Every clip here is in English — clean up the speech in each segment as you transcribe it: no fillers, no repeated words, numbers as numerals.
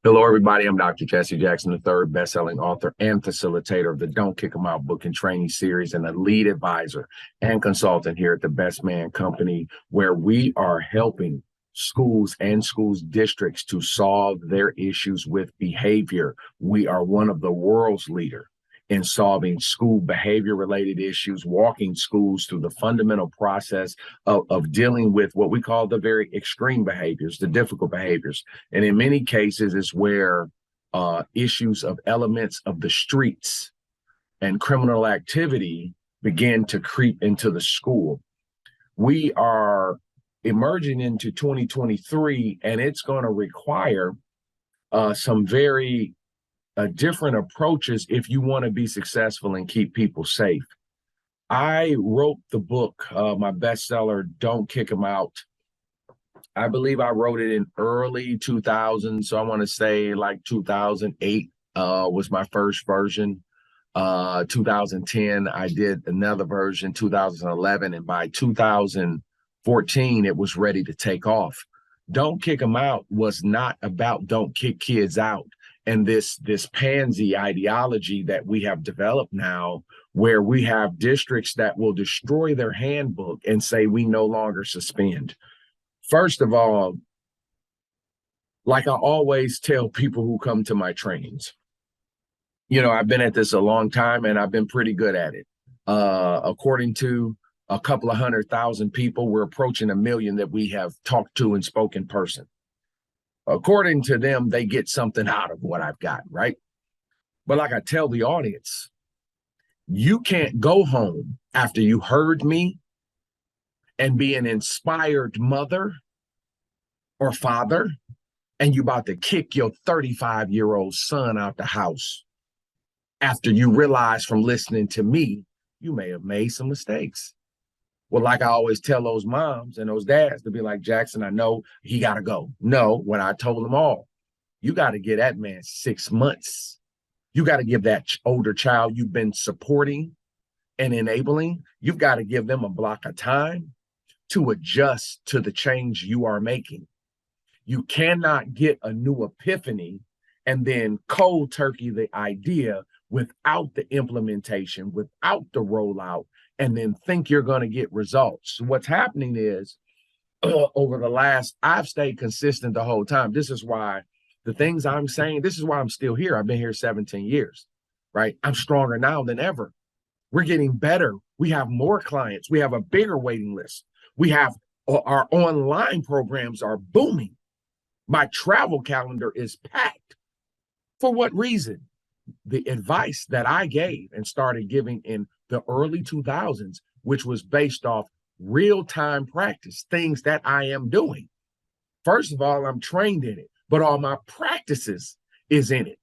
Hello, everybody. I'm Dr. Jesse Jackson III, best-selling author and facilitator of the Don't Kick 'em Out book and training series, and a lead advisor and consultant here at the Best Man Company, where we are helping schools and schools districts to solve their issues with behavior. We are one of the world's leader in solving school behavior-related issues, walking schools through the fundamental process of dealing with what we call the very extreme behaviors, the difficult behaviors. And in many cases, it's where issues of elements of the streets and criminal activity begin to creep into the school. We are emerging into 2023, and it's going to require some very different approaches if you want to be successful and keep people safe. I wrote the book, my bestseller, Don't Kick 'em Out. I believe I wrote it in early 2000, so I want to say like 2008 was my first version. 2010, I did another version, 2011, and by 2014, it was ready to take off. Don't Kick 'em Out was not about don't kick kids out. And this pansy ideology that we have developed now, where we have districts that will destroy their handbook and say we no longer suspend. First of all, like I always tell people who come to my trainings, I've been at this a long time and I've been pretty good at it. According to a couple of 100,000 people, we're approaching 1 million that we have talked to and spoken in person. According to them, they get something out of what I've got, right? But like I tell the audience, you can't go home after you heard me and be an inspired mother or father, and you about to kick your 35-year-old son out the house after you realize from listening to me, you may have made some mistakes. Well, like I always tell those moms and those dads to be like, Jackson, I know he got to go. No, when I told them all, you got to give that man 6 months. You got to give that older child you've been supporting and enabling, you've got to give them a block of time to adjust to the change you are making. You cannot get a new epiphany and then cold turkey the idea without the implementation, without the rollout, and then think you're going to get results. What's happening is over the last, I've stayed consistent the whole time. This is why the things I'm saying, this is why I'm still here. I've been here 17 years, right? I'm stronger now than ever. We're getting better. We have more clients. We have a bigger waiting list. We have our online programs are booming. My travel calendar is packed. For what reason? The advice that I gave and started giving in the early 2000s, which was based off real-time practice, things that I am doing. First of all, I'm trained in it, but all my practices is in it.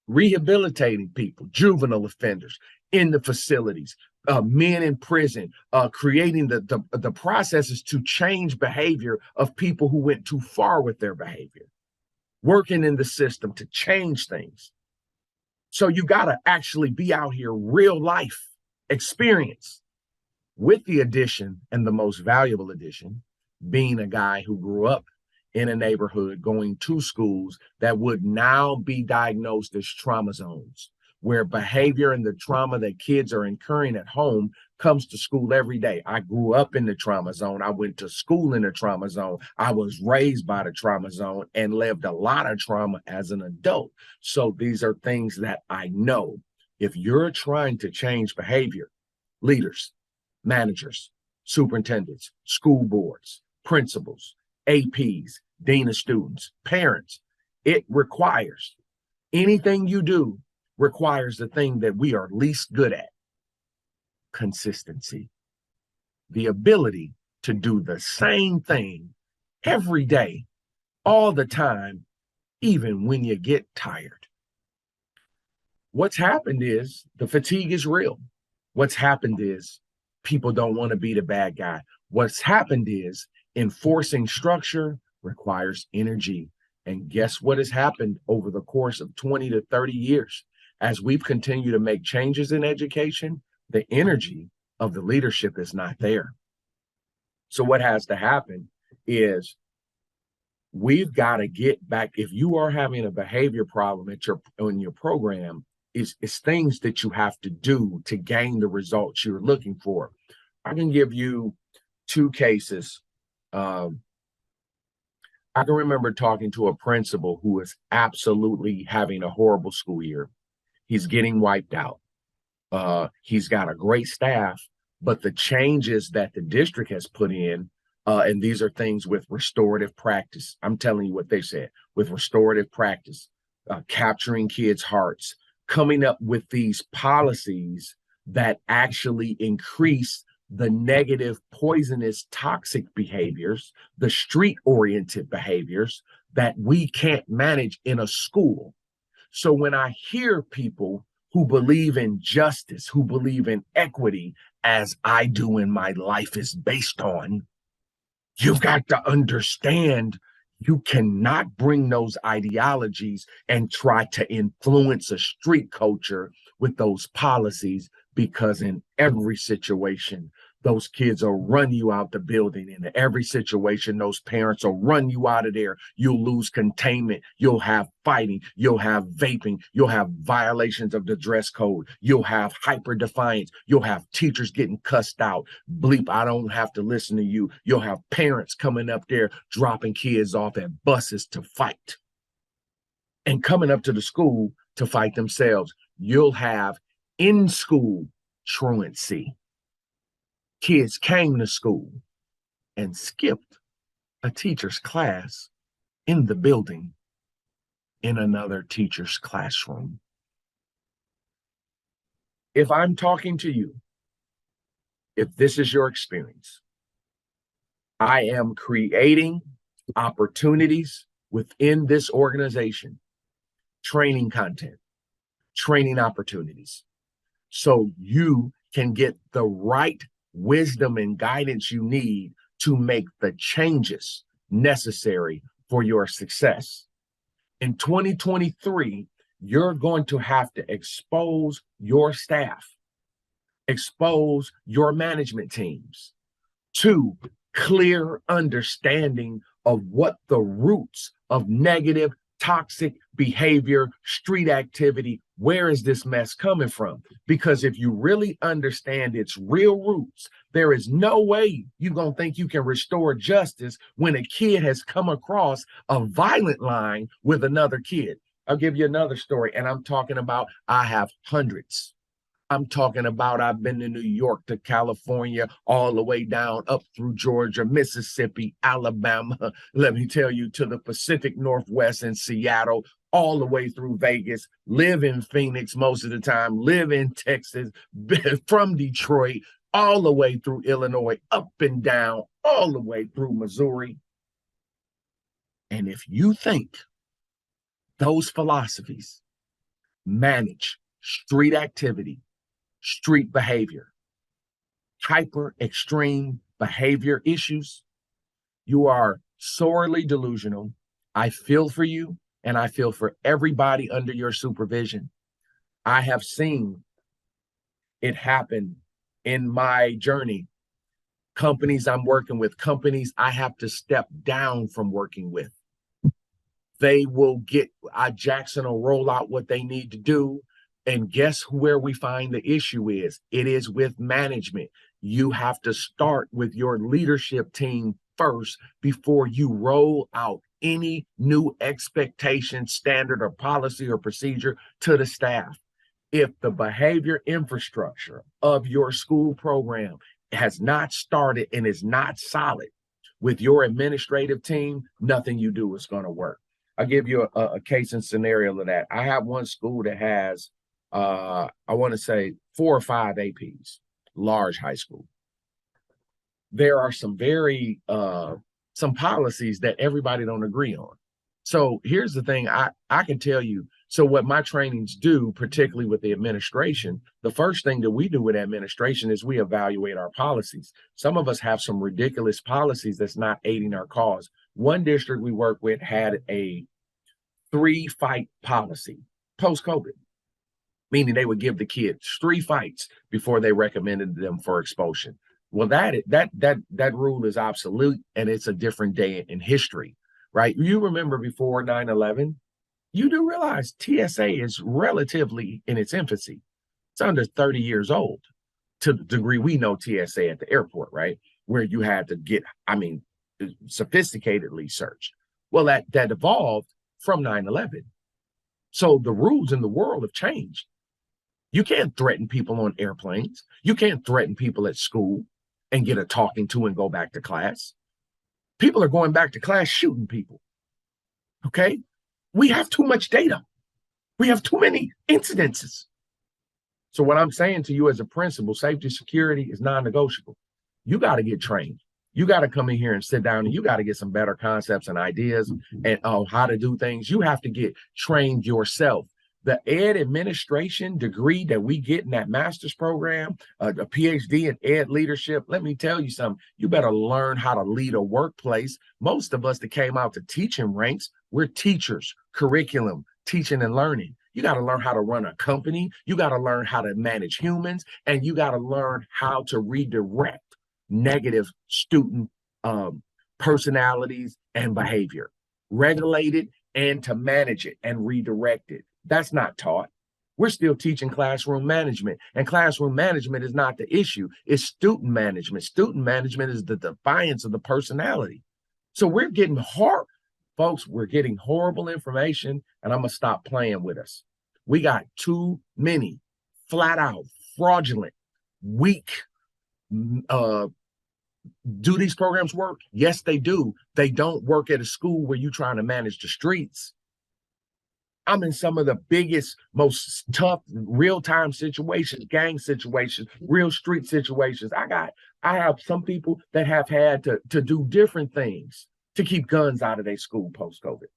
Rehabilitating people, juvenile offenders in the facilities, men in prison, creating the processes to change behavior of people who went too far with their behavior, working in the system to change things. So you got to actually be out here, real life experience, with the addition, and the most valuable addition, being a guy who grew up in a neighborhood going to schools that would now be diagnosed as trauma zones, where behavior and the trauma that kids are incurring at home comes to school every day. I grew up in the trauma zone. I went to school in the trauma zone. I was raised by the trauma zone and lived a lot of trauma as an adult. So these are things that I know. If you're trying to change behavior, leaders, managers, superintendents, school boards, principals, APs, dean of students, parents, it requires, anything you do requires the thing that we are least good at: consistency. The ability to do the same thing every day, all the time, even when you get tired. What's happened is the fatigue is real. What's happened is people don't want to be the bad guy. What's happened is enforcing structure requires energy. And guess what has happened over the course of 20 to 30 years? As we've continued to make changes in education, the energy of the leadership is not there. So what has to happen is We've got to get back. If you are having a behavior problem at your program, it's things that you have to do to gain the results you're looking for. I can give you two cases. Um, I can remember talking to a principal who was absolutely having a horrible school year. He's getting wiped out. He's got a great staff, but the changes that the district has put in, and these are things with restorative practice. I'm telling you what they said with restorative practice, capturing kids' hearts, coming up with these policies that actually increase the negative, poisonous, toxic behaviors, the street oriented behaviors that we can't manage in a school. So when I hear people who believe in justice, who believe in equity, as I do in my life is based on, you've got to understand you cannot bring those ideologies and try to influence a street culture with those policies, because in every situation, those kids will run you out the building. In every situation, those parents will run you out of there. You'll lose containment. You'll have fighting. You'll have vaping. You'll have violations of the dress code. You'll have hyper defiance. You'll have teachers getting cussed out. Bleep, I don't have to listen to you. You'll have parents coming up there dropping kids off at buses to fight and coming up to the school to fight themselves. You'll have in school truancy. Kids came to school and skipped a teacher's class in the building in another teacher's classroom. If I'm talking to you, if this is your experience, I am creating opportunities within this organization, training content, training opportunities, so you can get the right wisdom and guidance you need to make the changes necessary for your success. In 2023, you're going to have to expose your staff, expose your management teams to clear understanding of what the roots of negative, toxic behavior, street activity, where is this mess coming from? Because if you really understand its real roots, there is no way you're going to think you can restore justice when a kid has come across a violent line with another kid. I'll give you another story, and I'm talking about, I have hundreds. I'm talking about, I've been to New York, to California, all the way down up through Georgia, Mississippi, Alabama. Let me tell you, to the Pacific Northwest and Seattle, all the way through Vegas, live in Phoenix most of the time, live in Texas, from Detroit, all the way through Illinois, up and down, all the way through Missouri. And if you think those philosophies manage street activity, street behavior, hyper extreme behavior issues, you are sorely delusional. I feel for you, and I feel for everybody under your supervision. I have seen it happen in my journey. Companies I'm working with, companies I have to step down from working with. They will get, Jackson will roll out what they need to do. And guess where we find the issue is? It is with management. You have to start with your leadership team first before you roll out any new expectation, standard, or policy or procedure to the staff. If the behavior infrastructure of your school program has not started and is not solid with your administrative team, nothing you do is going to work. I'll give you a case and scenario of that. I have one school that has, I want to say 4 or 5 APs, large high school. There are some some policies that everybody don't agree on. So here's the thing, I can tell you, so what my trainings do, particularly with the administration, the first thing that we do with administration is we evaluate our policies. Some of us have some ridiculous policies that's not aiding our cause. One district we work with had a 3-fight policy post-COVID, meaning they would give the kids 3 fights before they recommended them for expulsion. Well, that rule is obsolete, and it's a different day in history, right? You remember before 9/11, you do realize TSA is relatively in its infancy. It's under 30 years old to the degree we know TSA at the airport, right? Where you had to get, I mean, sophisticatedly searched. Well, that evolved from 9/11. So the rules in the world have changed. You can't threaten people on airplanes. You can't threaten people at school and get a talking to and go back to class. People are going back to class shooting people. Okay? We have too much data. We have too many incidences. So what I'm saying to you as a principal, safety security is non-negotiable. You got to get trained. You got to come in here and sit down and you got to get some better concepts and ideas and on how to do things. You have to get trained yourself. The ed administration degree that we get in that master's program, a PhD in ed leadership, let me tell you something. You better learn how to lead a workplace. Most of us that came out to teaching ranks, we're teachers, curriculum, teaching and learning. You got to learn how to run a company. You got to learn how to manage humans, and you got to learn how to redirect negative student personalities and behavior, regulate it and to manage it and redirect it. That's not taught. We're still teaching classroom management, and classroom management is not the issue. It's student management. Student management is the defiance of the personality. So we're getting hard, folks. We're getting horrible information, and I'm gonna stop playing with us. We got too many flat out fraudulent, weak. Do these programs work? Yes, they do. They don't work at a school where you're trying to manage the streets. I'm in some of the biggest, most tough real-time situations, gang situations, real street situations. I have some people that have had to do different things to keep guns out of their school post-COVID.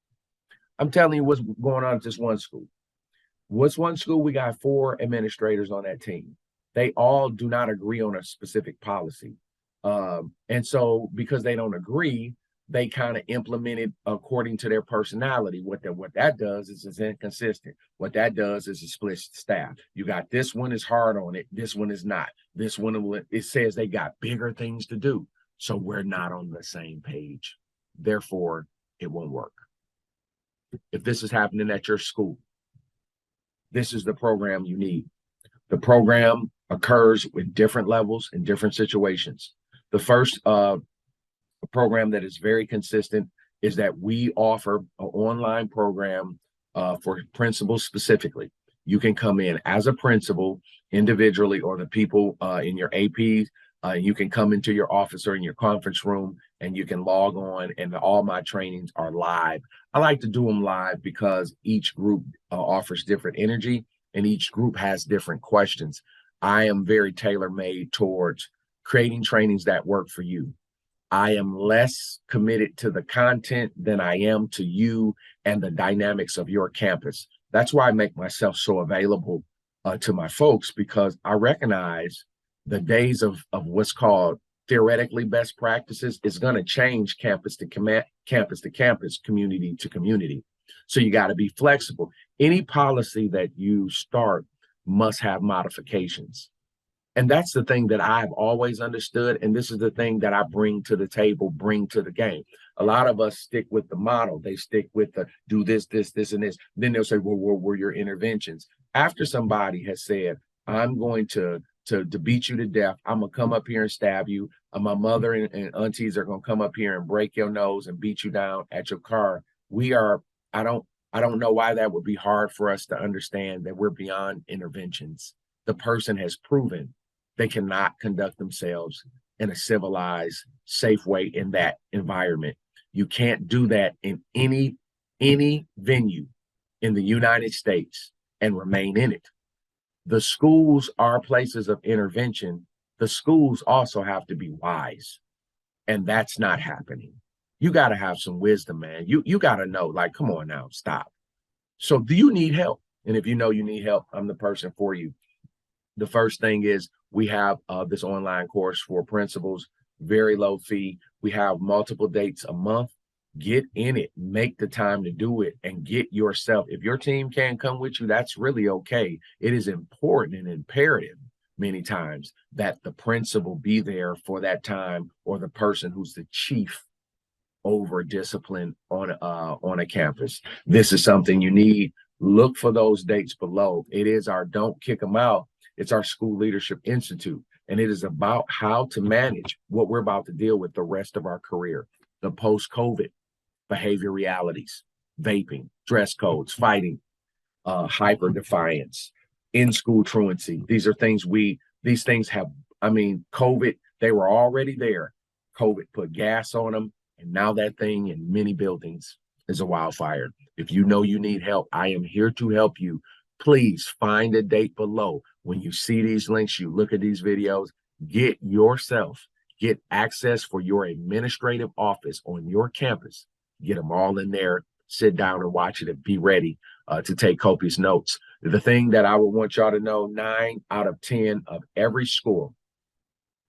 I'm telling you what's going on at this one school. What's one school? We got 4 administrators on that team. They all do not agree on a specific policy. And so because they don't agree, they kind of implement it according to their personality. What that does is it's inconsistent. What that does is it splits staff. You got this one is hard on it. This one is not. This one, it says they got bigger things to do. So we're not on the same page. Therefore, it won't work. If this is happening at your school, this is the program you need. The program occurs with different levels in different situations. The first program that is very consistent is that we offer an online program for principals specifically. You can come in as a principal individually, or the people in your APs. You can come into your office or in your conference room and you can log on, and all my trainings are live. I like to do them live because each group offers different energy and each group has different questions. I am very tailor-made towards creating trainings that work for you. I am less committed to the content than I am to you and the dynamics of your campus. That's why I make myself so available to my folks, because I recognize the days of what's called theoretically best practices is going to change campus to campus, community to community. So you got to be flexible. Any policy that you start must have modifications. And that's the thing that I've always understood. And this is the thing that I bring to the table, bring to the game. A lot of us stick with the model. They stick with the do this, this, this, and this. Then they'll say, well, what were your interventions? After somebody has said, I'm going to beat you to death. I'm going to come up here and stab you. My mother and aunties are going to come up here and break your nose and beat you down at your car. I don't know why that would be hard for us to understand that we're beyond interventions. The person has proven they cannot conduct themselves in a civilized, safe way in that environment. You can't do that in any venue in the United States and remain in it. The schools are places of intervention. The schools also have to be wise, and that's not happening. You got to have some wisdom, man. You got to know, like, come on now, stop. So do you need help? And if you know you need help, I'm the person for you. The first thing is we have this online course for principals, very low fee. We have multiple dates a month. Get in it, make the time to do it, and get yourself. If your team can't come with you, that's really okay. It is important and imperative many times that the principal be there for that time, or the person who's the chief over discipline on a campus. This is something you need. Look for those dates below. It is our Don't Kick Them Out. It's our School Leadership Institute, and it is about how to manage what we're about to deal with the rest of our career, the post-COVID behavior realities, vaping, dress codes, fighting, hyper defiance, in school truancy. These are things these things have, I mean, COVID, they were already there. COVID put gas on them. And now that thing in many buildings is a wildfire. If you know you need help, I am here to help you. Please find a date below. When you see these links, you look at these videos, get access for your administrative office on your campus. Get them all in there, sit down and watch it and be ready to take copious notes. The thing that I would want y'all to know, 9 out of 10 of every school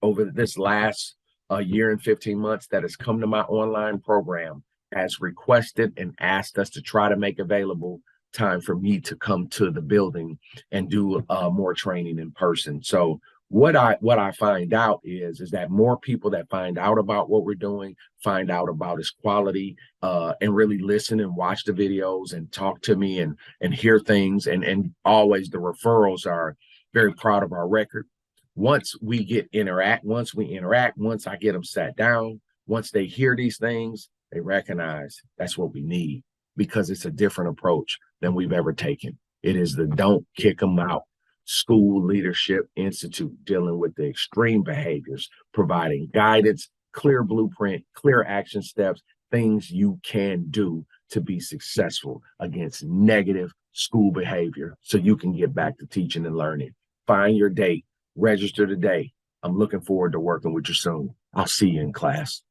over this last year and 15 months that has come to my online program has requested and asked us to try to make available time for me to come to the building and do more training in person. So what I find out is that more people that find out about what we're doing, find out about its quality, and really listen and watch the videos and talk to me and hear things. And always the referrals are very proud of our record. Once we interact, once I get them sat down, once they hear these things, they recognize that's what we need, because it's a different approach than we've ever taken. It is the Don't Kick Them Out School Leadership Institute, dealing with the extreme behaviors, providing guidance, clear blueprint, clear action steps, things you can do to be successful against negative school behavior so you can get back to teaching and learning. Find your date. Register today. I'm looking forward to working with you soon. I'll see you in class.